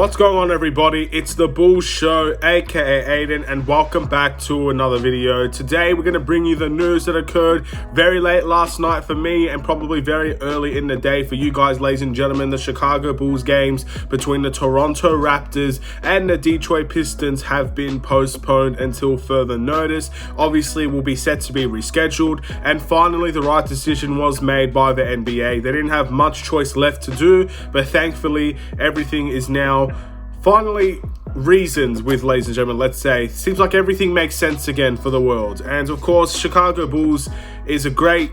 What's going on, everybody? It's the Bulls Show, aka Aidan, and welcome back to another video. Today we're going to bring you the news that occurred very late last night for me and probably very early in the day for you guys, ladies and gentlemen. The Chicago Bulls games between the Toronto Raptors and the Detroit Pistons have been postponed until further notice. Obviously will be set to be rescheduled, and finally the right decision was made by the NBA. They didn't have much choice left to do, but thankfully everything is now finally reasons with, ladies and gentlemen, let's say. Seems like everything makes sense again for the world. And of course, Chicago Bulls is a great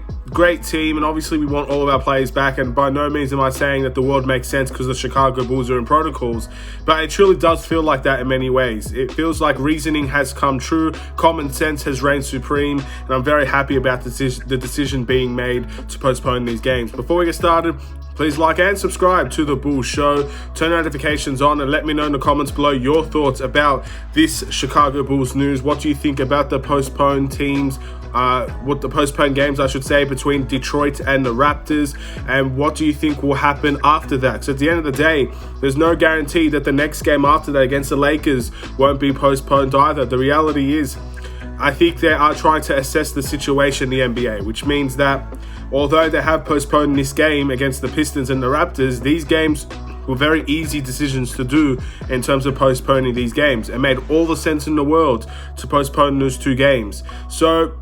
team, and obviously we want all of our players back, and by no means am I saying that the world makes sense because the Chicago Bulls are in protocols, but it truly does feel like that in many ways. It feels like reasoning has come true, common sense has reigned supreme, and I'm very happy about the decision being made to postpone these games. Before we get started, please like and subscribe to the Bulls Show, turn notifications on, and let me know in the comments below your thoughts about this Chicago Bulls news. What do you think about the postponed teams, the postponed games, I should say, between Detroit and the Raptors, and what do you think will happen after that? So at the end of the day, there's no guarantee that the next game after that against the Lakers won't be postponed either. The reality is, I think they are trying to assess the situation in the NBA, which means that although they have postponed this game against the Pistons and the Raptors, these games were very easy decisions to do in terms of postponing these games. It made all the sense in the world to postpone those two games. So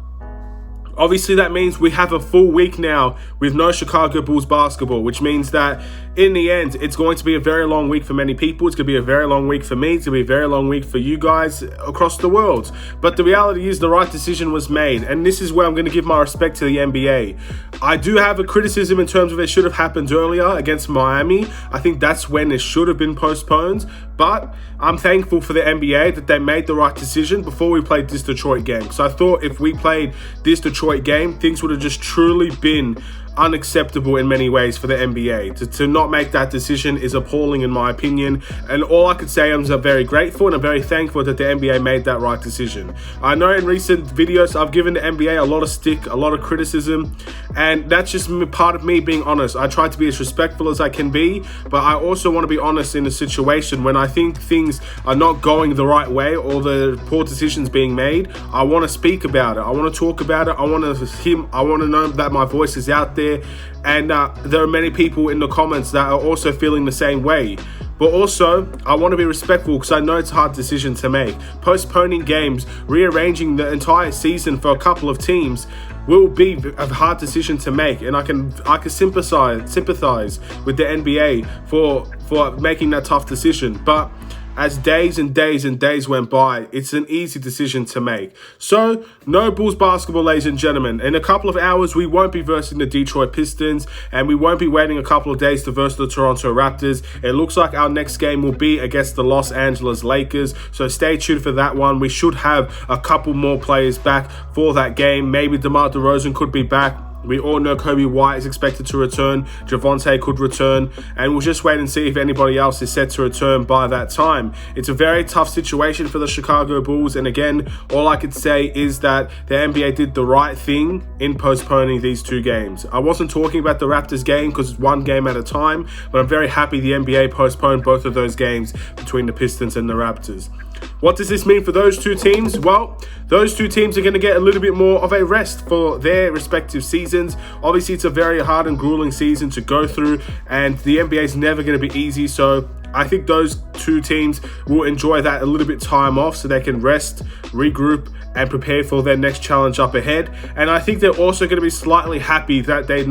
obviously that means we have a full week now with no Chicago Bulls basketball, which means that in the end, it's going to be a very long week for many people. It's going to be a very long week for me. It's going to be a very long week for you guys across the world. But the reality is the right decision was made. And this is where I'm going to give my respect to the NBA. I do have a criticism in terms of it should have happened earlier against Miami. I think that's when it should have been postponed. But I'm thankful for the NBA that they made the right decision before we played this Detroit game. Because I thought if we played this Detroit game, things would have just truly been unacceptable in many ways for the NBA. To not make that decision is appalling in my opinion, and all I could say is I'm very grateful and I'm very thankful that the NBA made that right decision. I know in recent videos I've given the NBA a lot of stick, a lot of criticism, and that's just part of me being honest. I try to be as respectful as I can be, but I also want to be honest in a situation when I think things are not going the right way or the poor decisions being made. I want to speak about it. I want to talk about it. I want to know that my voice is out there. And there are many people in the comments that are also feeling the same way. But also, I want to be respectful because I know it's a hard decision to make. Postponing games, rearranging the entire season for a couple of teams will be a hard decision to make, and I can sympathize with the NBA for making that tough decision. But as days and days and days went by, it's an easy decision to make. So, no Bulls basketball, ladies and gentlemen. In a couple of hours, we won't be versing the Detroit Pistons, and we won't be waiting a couple of days to verse the Toronto Raptors. It looks like our next game will be against the Los Angeles Lakers, so stay tuned for that one. We should have a couple more players back for that game. Maybe DeMar DeRozan could be back. We all know Kobe White is expected to return. Javonte could return. And we'll just wait and see if anybody else is set to return by that time. It's a very tough situation for the Chicago Bulls. And again, all I could say is that the NBA did the right thing in postponing these two games. I wasn't talking about the Raptors game because it's one game at a time. But I'm very happy the NBA postponed both of those games between the Pistons and the Raptors. What does this mean for those two teams? Well, those two teams are going to get a little bit more of a rest for their respective seasons. Obviously, it's a very hard and grueling season to go through, and the NBA is never going to be easy. So I think those two teams will enjoy that a little bit time off so they can rest, regroup, and prepare for their next challenge up ahead. And I think they're also going to be slightly happy that there's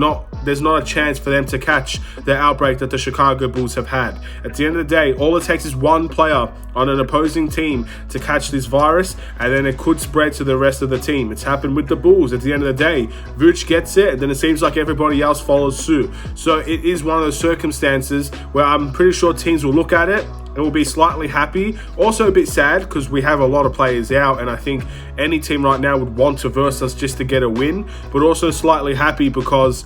not a chance for them to catch the outbreak that the Chicago Bulls have had. At the end of the day, all it takes is one player on an opposing team to catch this virus, and then it could spread to the rest of the team. It's happened with the Bulls. At the end of the day, Vooch gets it, and then it seems like everybody else follows suit. So it is one of those circumstances where I'm pretty sure teams will look at it and will be slightly happy, also a bit sad because we have a lot of players out, and I think any team right now would want to verse us just to get a win, but also slightly happy because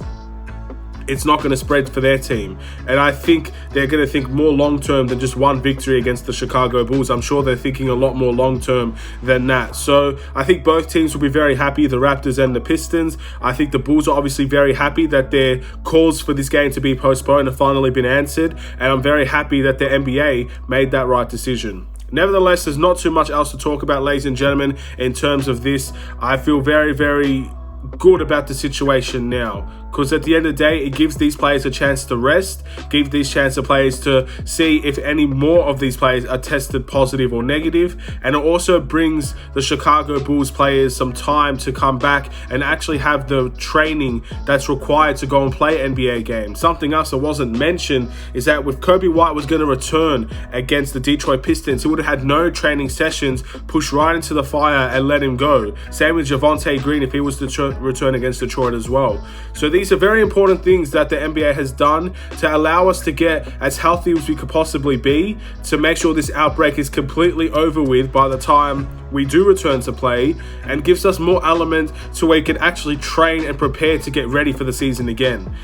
it's not going to spread for their team. And I think they're going to think more long-term than just one victory against the Chicago Bulls. I'm sure they're thinking a lot more long-term than that. So I think both teams will be very happy, the Raptors and the Pistons. I think the Bulls are obviously very happy that their calls for this game to be postponed have finally been answered. And I'm very happy that the NBA made that right decision. Nevertheless, there's not too much else to talk about, ladies and gentlemen, in terms of this. I feel very, very good about the situation now, because at the end of the day, it gives these players a chance to rest, give these chance to players to see if any more of these players are tested positive or negative, and it also brings the Chicago Bulls players some time to come back and actually have the training that's required to go and play NBA games. Something else that wasn't mentioned is that if Kobe White was going to return against the Detroit Pistons, he would have had no training sessions, pushed right into the fire and let him go. Same with Javonte Green if he was to return against Detroit as well. So these are very important things that the NBA has done to allow us to get as healthy as we could possibly be, to make sure this outbreak is completely over with by the time we do return to play, and gives us more element to where we can actually train and prepare to get ready for the season again.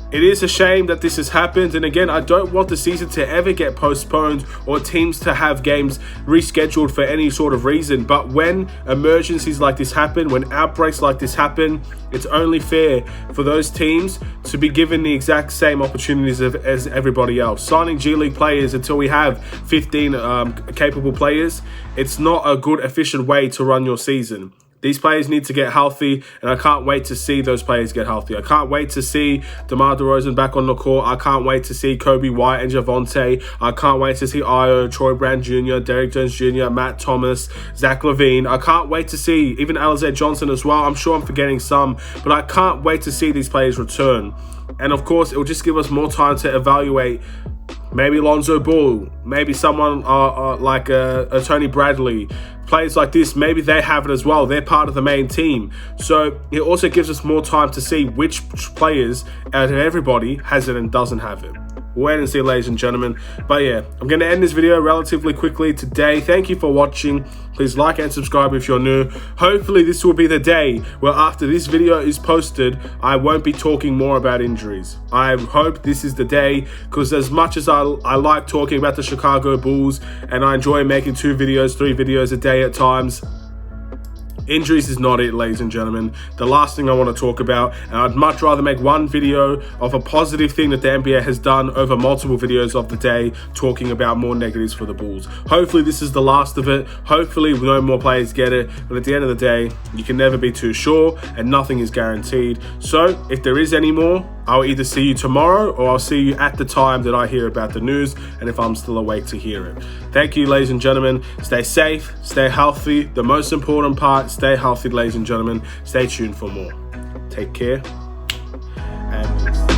It is a shame that this has happened, and again, I don't want the season to ever get postponed or teams to have games rescheduled for any sort of reason. But when emergencies like this happen, when outbreaks like this happen, it's only fair for those teams to be given the exact same opportunities as everybody else. Signing G League players until we have 15 capable players, it's not a good, efficient way to run your season. These players need to get healthy, and I can't wait to see those players get healthy. I can't wait to see DeMar DeRozan back on the court. I can't wait to see Kobe White and Javonte. I can't wait to see Io, Troy Brown Jr., Derrick Jones Jr., Matt Thomas, Zach LaVine. I can't wait to see even Alize Johnson as well. I'm sure I'm forgetting some, but I can't wait to see these players return. And of course, it will just give us more time to evaluate maybe Lonzo Ball, maybe someone like a Tony Bradley. Players like this, maybe they have it as well. They're part of the main team. So it also gives us more time to see which players out of everybody has it and doesn't have it. We'll wait and see, ladies and gentlemen. But yeah, I'm going to end this video relatively quickly today. Thank you for watching. Please like and subscribe if you're new. Hopefully this will be the day where after this video is posted, I won't be talking more about injuries. I hope this is the day, because as much as I like talking about the Chicago Bulls and I enjoy making 2 videos, 3 videos a day at times, injuries is not it, ladies and gentlemen. The last thing I want to talk about, and I'd much rather make one video of a positive thing that the NBA has done over multiple videos of the day talking about more negatives for the Bulls. Hopefully this is the last of it. Hopefully no more players get it. But at the end of the day, you can never be too sure and nothing is guaranteed. So if there is any more, I'll either see you tomorrow or I'll see you at the time that I hear about the news, and if I'm still awake to hear it. Thank you, ladies and gentlemen. Stay safe, stay healthy. The most important part, stay healthy, ladies and gentlemen. Stay tuned for more. Take care and peace.